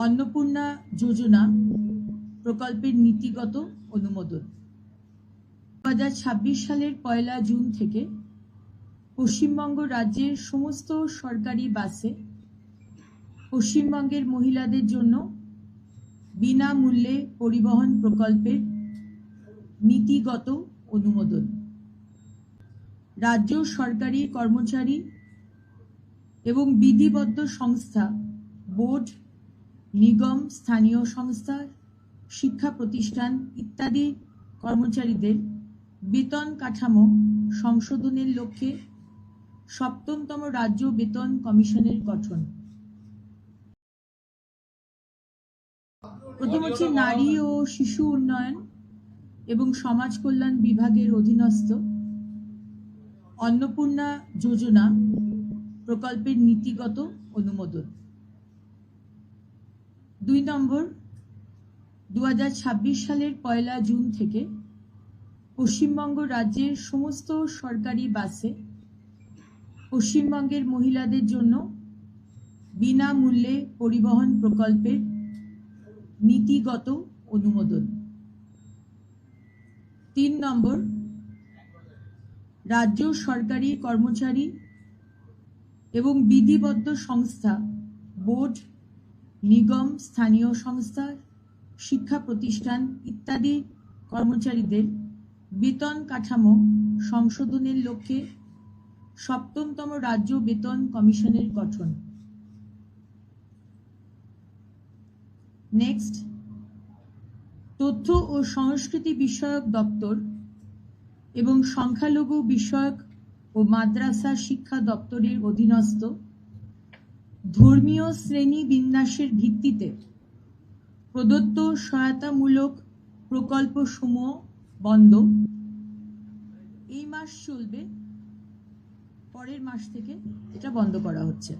अन्नपूर्णा योजना प्रकल्पेर नीतिगत अनुमोदन 2026 सालेर 1 जून থেকে পশ্চিমবঙ্গ রাজ্যের সমস্ত সরকারি বাসে পশ্চিমবঙ্গের মহিলাদের জন্য বিনামূল্যে পরিবহন প্রকল্পের নীতিগত অনুমোদন। রাজ্য সরকারি কর্মচারী এবং বিধিবদ্ধ সংস্থা, বোর্ড, নিগম, স্থানীয় সংস্থা, শিক্ষা প্রতিষ্ঠান ইত্যাদি কর্মচারীদের বেতন কাঠামো সংশোধনের লক্ষ্যে সপ্তমতম রাজ্য বেতন কমিশনের গঠন। প্রথম হচ্ছে নারী ও শিশু উন্নয়ন এবং সমাজ কল্যাণ বিভাগের অধীনস্থ अन्नपूर्णा योजना प्रकल्पेर नीतिगत अनुमोदन। 2 নম্বর 2026 সালের 1 জুন থেকে পশ্চিমবঙ্গ রাজ্যের সমস্ত সরকারি বাসে পশ্চিমবঙ্গের মহিলাদের জন্য বিনামূল্যে পরিবহন প্রকল্পের নীতিগত অনুমোদন। 3 নম্বর রাজ্য সরকারি কর্মচারী এবং বিধিবদ্ধ সংস্থা, বোর্ড, নিগম, স্থানীয় সংস্থা, শিক্ষা প্রতিষ্ঠান ইত্যাদি কর্মচারীদের বেতন কাঠামো সংশোধনের লক্ষ্যে সপ্তমতম রাজ্য বেতন কমিশনের গঠন। নেক্সট, তথ্য ও সংস্কৃতি বিষয়ক দপ্তর এবং সংখ্যালঘু বিষয়ক ও মাদ্রাসা শিক্ষা দপ্তরের অধীনস্থ ধর্মীয় শ্রেণী বিন্যাসের ভিত্তিতে প্রদত্ত সহায়তামূলক প্রকল্পসমূহ বন্ধ। এই মাস চলবে, পরের মাস থেকে এটা বন্ধ করা হচ্ছে।